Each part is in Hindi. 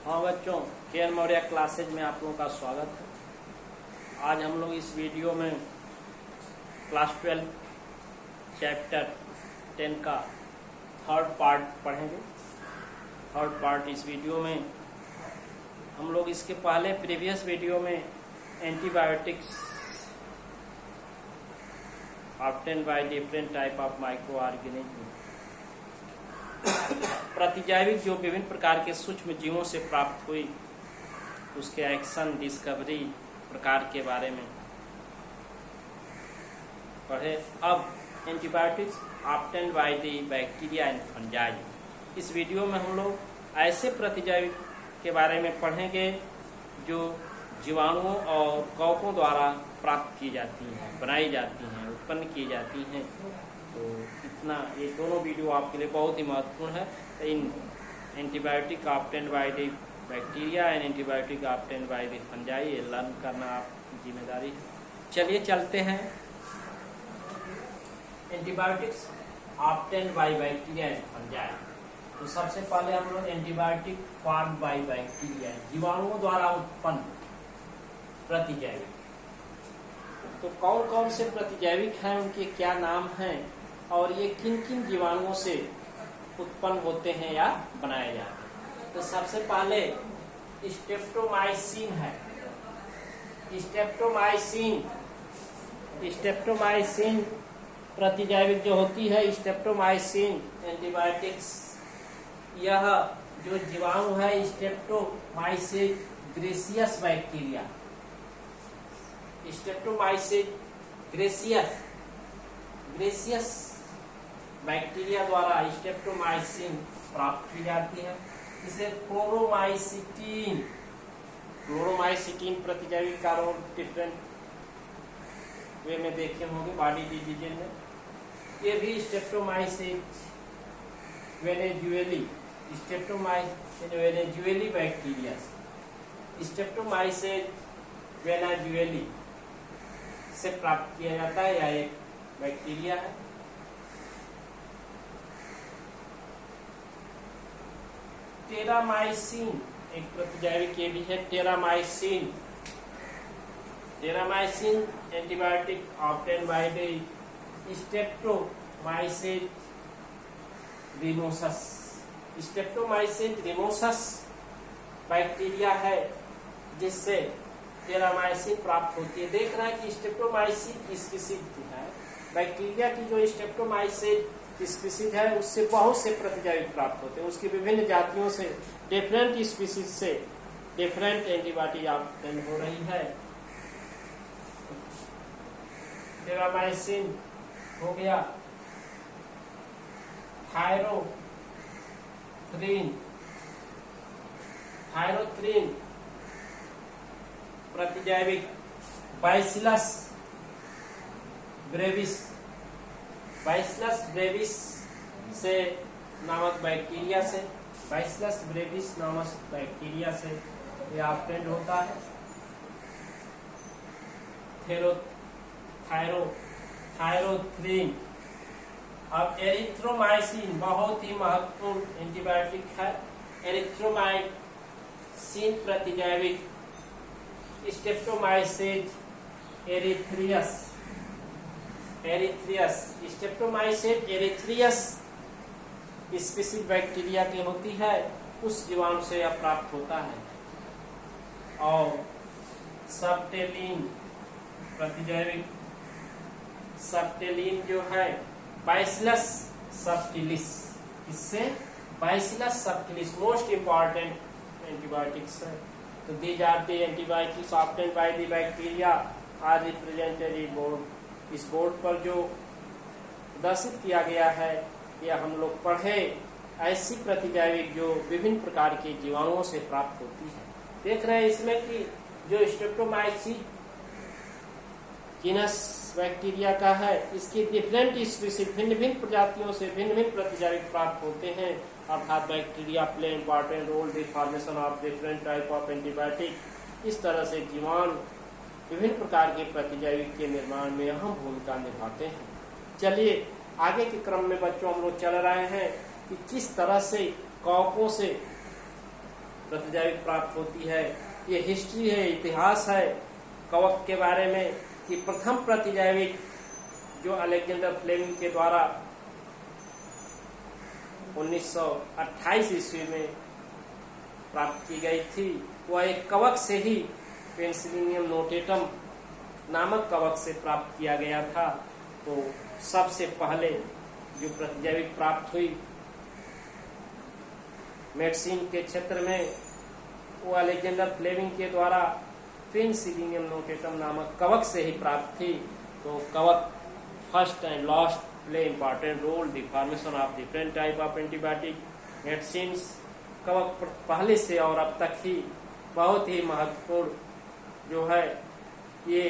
हाँ बच्चों, केयर मौर्य क्लासेज में आप लोगों का स्वागत है। आज हम लोग इस वीडियो में क्लास 12 चैप्टर 10 का थर्ड पार्ट पढ़ेंगे। थर्ड पार्ट इस वीडियो में हम लोग इसके पहले प्रीवियस वीडियो में antibiotics obtain by different type of micro organism, प्रतिजैविक जो विभिन्न प्रकार के सूक्ष्म जीवों से प्राप्त हुई उसके एक्शन डिस्कवरी प्रकार के बारे में पढ़े। अब antibiotics obtain by the bacteria and fungi, इस वीडियो में हम लोग ऐसे प्रतिजैविक के बारे में पढ़ेंगे जो जीवाणुओं और कवकों द्वारा प्राप्त की जाती हैं, बनाई जाती हैं, उत्पन्न की जाती हैं। तो इतना, ये दोनों वीडियो आपके लिए बहुत ही महत्वपूर्ण है। इन antibiotic obtain by the bacteria and antibiotic obtain by the fungi, ये लर्न करना आपकी जिम्मेदारी है। चलिए चलते हैं। Antibiotics obtain by bacteria and fungi, तो सबसे पहले हम लोग एंटीबायोटिक फॉर्म बाय बैक्टीरिया, जीवाणुओं द्वारा उत्पन्न प्रतिजैविक। तो कौन कौन से प्रतिजैविक हैं, उनके क्या नाम हैं और ये किन किन जीवाणुओं से उत्पन्न होते हैं या बनाए जाते हैं। तो सबसे पहले स्ट्रेप्टोमाइसिन है। स्ट्रेप्टोमाइसिन प्रतिजैविक जो होती है, स्ट्रेप्टोमाइसिन एंटीबायोटिक्स, यह जो जीवाणु है Streptomyces gracious bacteria, Streptomyces gracious bacteria द्वारा स्ट्रेप्टोमाइसिन प्राप्त की जाती है। इसे क्लोरोमाइसिटीन प्रतिजैविक का रोल डिफरेंट वे में देखे होंगे बॉडी डिवीजन में। ये भी स्ट्रेप्टोमाइसिस वेनेजुएली बैक्टीरिया, स्ट्रेप्टोमाइसिस वेनेजुएली से प्राप्त किया जाता है, यह एक बैक्टीरिया है। टेरामाइसिन एक प्रतिजैविक ये भी है, Terramycin antibiotic obtain by the Streptomyces rimosus. Streptomyces rimosus bacteria है जिससे टेरामाइसिन प्राप्त होती है। देख रहे हैं कि स्ट्रेप्टोमाइसिस स्पीसीज है, बैक्टीरिया की जो स्ट्रेप्टोमाइसिस स्पीसीज है उससे बहुत से प्रतिजैविक प्राप्त होते हैं। उसकी विभिन्न जातियों से, डिफरेंट स्पीसीज से डिफरेंट एंटीबॉडी ऑब्टेन हो रही है। टेरामाइसिन हो गया, थायरोथ्रीन प्रतिजैविक बैसिलस ब्रेविस से नामक बैक्टीरिया से ये ऑब्टेन होता है। थायरोथ्रीन। अब एरिथ्रोमाइसिन बहुत ही महत्वपूर्ण एंटीबायोटिक है। एरिथ्रोमाइसिन प्रतिजैविक स्ट्रेप्टोमाइसिस एरिथ्रियस स्पीसीज बैक्टीरिया की होती है, उस जीवाणु से यह प्राप्त होता है। और सबटेलिन प्रतिजैविक, सबटेलिन जो है बैसिलस सबटिलिस, इससे Bacillus subtilis most important antibiotics है। तो these are the antibiotics obtain by the bacteria are represented in board. इस बोर्ड पर जो प्रदर्शित किया गया है यह हम लोग पढ़े, ऐसी प्रतिजैविक जो विभिन्न प्रकार के जीवाणुओं से प्राप्त होती है। देख रहे हैं इसमें कि जो स्ट्रेप्टोमाइसिस जीनस बैक्टीरिया का है, इसकी डिफरेंट स्पीसीज भिन्न प्रजातियों से भिन्न प्रतिजैविक प्राप्त होते हैं। अर्थात bacteria play important role in formation of different type of antibiotic. इस तरह से जीवाणु विभिन्न प्रकार के प्रतिजैविक के निर्माण में अहम भूमिका निभाते हैं। चलिए आगे के क्रम में बच्चों हम लोग चल रहे हैं कि किस तरह से कवकों से प्रतिजैविक प्राप्त होती है। ये हिस्ट्री है, इतिहास है कवक के बारे में कि प्रथम प्रतिजैविक जो अलेक्जेंडर फ्लेमिंग के द्वारा 1928 ईस्वी में प्राप्त की गई थी, वह एक कवक से ही पेनिसिलियम नोटेटम नामक कवक से प्राप्त किया गया था। तो सबसे पहले जो प्रतिजैविक प्राप्त हुई मेडिसिन के क्षेत्र में वो अलेक्जेंडर फ्लेमिंग के द्वारा पेनिसिलियम नोटेटम नामक कवक से ही प्राप्त थी। तो कवक first and last play important role the formation of different type of antibiotic medicine. कवक पहले से और अब तक ही बहुत ही महत्वपूर्ण जो है ये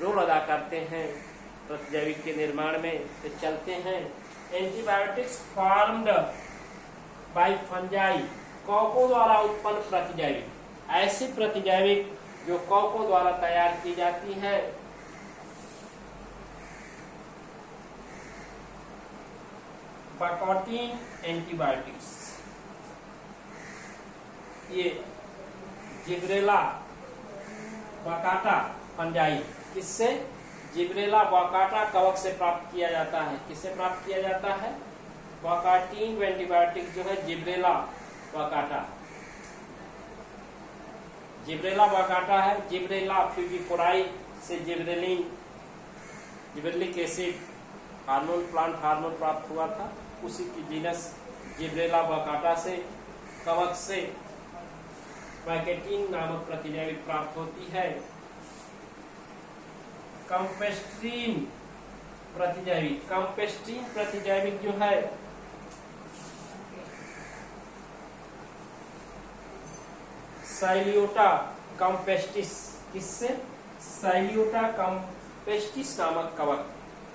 रोल अदा करते हैं प्रतिजैविक के निर्माण में। तो चलते हैं एंटीबायोटिक्स फॉर्म्ड बाय फंजाई, कवकों द्वारा उत्पन्न प्रतिजैविक, ऐसी प्रतिजैविक जो कवकों द्वारा तैयार की जाती है। बकॉटिन एंटीबायोटिक्स, ये जिब्रेला बकाटा फंजाई, इससे जिब्रेला बकाटा कवक से प्राप्त किया जाता है। किससे प्राप्त किया जाता है? बकाटीन एंटीबायोटिक जो है जिब्रेला बकाटा, जिब्रेला बकाटा है। जिब्रेला फ्यूजिफोराई से gibberellic acid hormone, plant hormone प्राप्त हुआ था, उसी की जीनस जिब्रेला बकाटा से कवक से बकाटीन नामक प्रतिजैविक प्राप्त होती है। कंपेस्ट्रीन प्रतिजैविक, कंपेस्ट्रीन प्रतिजैविक जो है साइलियोटा कंपेस्टिस, किससे? साइलियोटा कंपेस्टिस नामक कवक।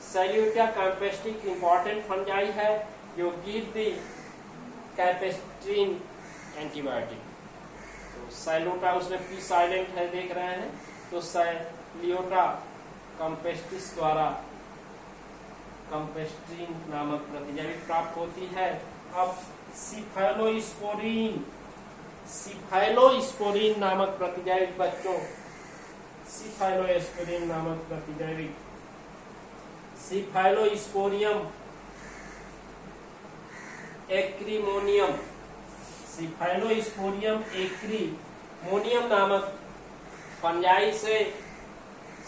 साइलियोटा कंपेस्टिस इंपॉर्टेंट फंजाई है जो गिव द कैपेस्ट्रीन एंटीबायोटिक। तो साइलोटा उसमें पी साइलेंट है, देख रहे हैं। तो साइलियोटा कंपेस्टिस द्वारा कंपेस्ट्रीन नामक प्रतिजैविक प्राप्त होती है। अब सिफेलोस्पोरीन, सिफेलोस्पोरीन नामक प्रतिजैविक बच्चों, सिफेलोस्पोरीन नामक प्रतिजैविक, सिफेलोस्पोरियम एक्रीमोनियम, सिफेलोस्पोरियम एक्रीमोनियम नामक फंजाई से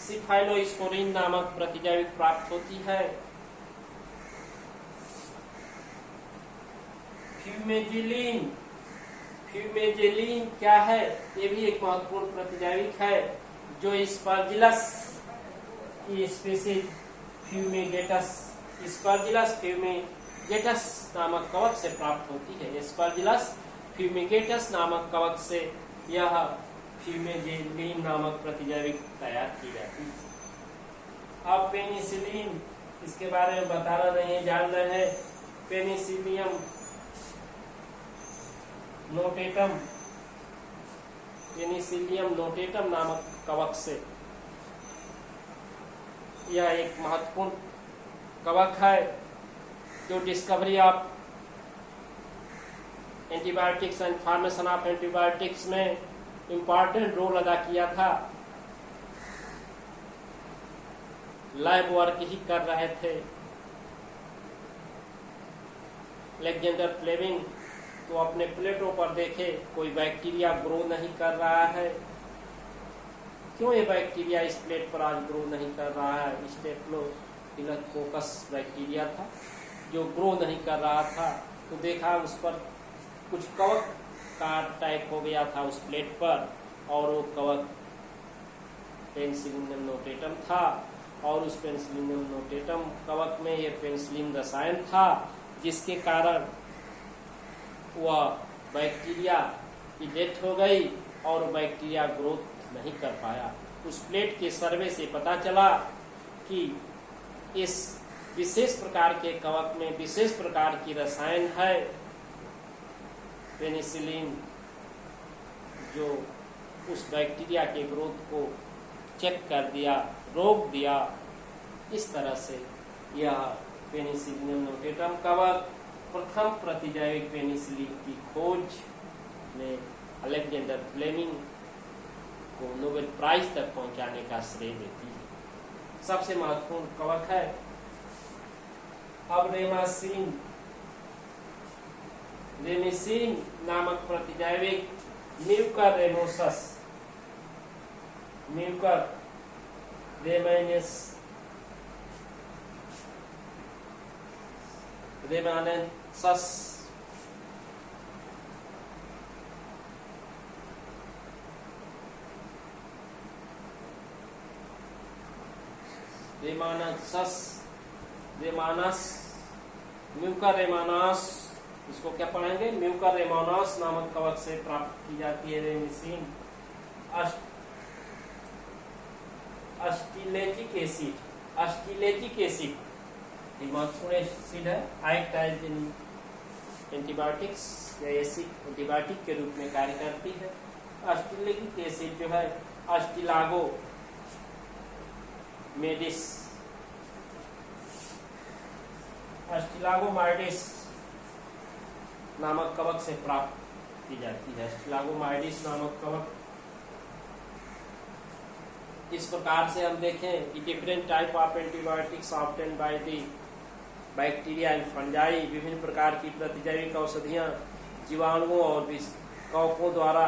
सिफेलोस्पोरीन नामक प्रतिजैविक प्राप्त होती है। फ्यूमेजिलिन, फ्यूमेजिलिन क्या है? ये भी एक महत्वपूर्ण प्रतिजैविक है जो स्पर्जिलस की स्पीशीज फ्यूमिगेटस, स्पर्जिलस फ्यूमिगेटस नामक कवक से प्राप्त होती है। स्पर्जिलस फ्यूमिगेटस नामक कवक से यह फ्यूमेजिलिन नामक प्रतिजैविक तैयार की जाती है। अब पेनिसिलिन, इसके बारे में बताना नहीं है, जान रहे हैं। पेनिसिलियम नोटेटम, पेनिसिलियम नोटेटम नामक कवक से यह एक महत्वपूर्ण कवक है जो discovery of antibiotics and formation of antibiotics में इम्पॉर्टेंट रोल अदा किया था। लैब वर्क ही कर रहे थे अलेक्जेंडर फ्लेमिंग, तो अपने प्लेटों पर देखे कोई बैक्टीरिया ग्रो नहीं कर रहा है। क्यों ये बैक्टीरिया इस प्लेट पर आज ग्रो नहीं कर रहा है? स्टेफिलोकोकस बैक्टीरिया था जो ग्रो नहीं कर रहा था। तो देखा उस पर कुछ कवक का अटैक हो गया था उस प्लेट पर, और वो कवक पेनिसिलियम नोटेटम था, और उस पेनिसिलियम नोटेटम कवक में ये पेनिसिलिन रसायन था जिसके कारण वह बैक्टीरिया की डेथ हो गई और बैक्टीरिया ग्रोथ नहीं कर पाया। उस प्लेट के सर्वे से पता चला कि इस विशेष प्रकार के कवक में विशेष प्रकार की रसायन है पेनिसिलिन, जो उस बैक्टीरिया के ग्रोथ को चेक कर दिया, रोक दिया। इस तरह से यह पेनिसिलियम नोटेटम कवक प्रथम प्रतिजैविक पेनिसिलिन की खोज में अलेक्जेंडर फ्लेमिंग को नोबेल प्राइज तक पहुंचाने का श्रेय देती है। सबसे महत्वपूर्ण कवक है अब रेमेसिन नामक प्रतिजैविक म्यूकर रेमानस, इसको क्या पढ़ेंगे? म्यूकर रेमानस नामक कवक से प्राप्त की जाती है रेमेसिन। अस्टिलेजिक एसिड महत्वपूर्ण एसिड है, एक्ट एज एंटीबायोटिक्स या एसिड एंटीबायोटिक के रूप में कार्य करती है। अस्टिलेजिक एसिड जो है अस्टिलागो माइडिस नामक कवक से प्राप्त की जाती है। अस्टिलागोमाइडिस नामक कवक, इस प्रकार से हम देखें different type of antibiotics obtained by the bacteria and fungi, विभिन्न प्रकार की प्रतिजैविक औषधियां जीवाणुओं और कवकों द्वारा,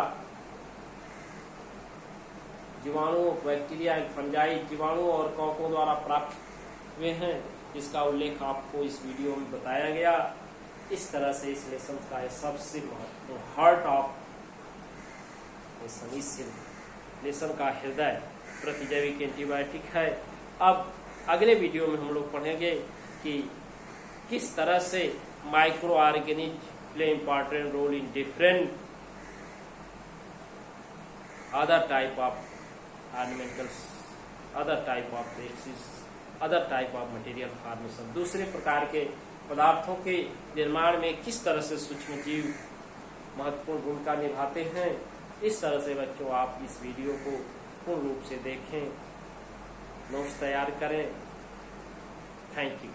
बैक्टीरिया एंड फंजाई जीवाणुओं और कवकों द्वारा प्राप्त हुए हैं, जिसका उल्लेख आपको इस वीडियो में बताया गया। इस तरह से इस लेसन का सबसे महत्वपूर्ण हार्ट ऑफ लेसन, इस लेसन का हृदय प्रतिजैविक एंटीबायोटिक है। अब अगले वीडियो में हम लोग पढ़ेंगे कि किस तरह से microorganism play important role in different other type of ornamentals, other type of races, other type of material formation, दूसरे प्रकार के पदार्थों के निर्माण में किस तरह से सूक्ष्म जीव महत्वपूर्ण भूमिका निभाते हैं। इस तरह से बच्चों आप इस वीडियो को पूर्ण रूप से देखें, नोट्स तैयार करें। Thank you.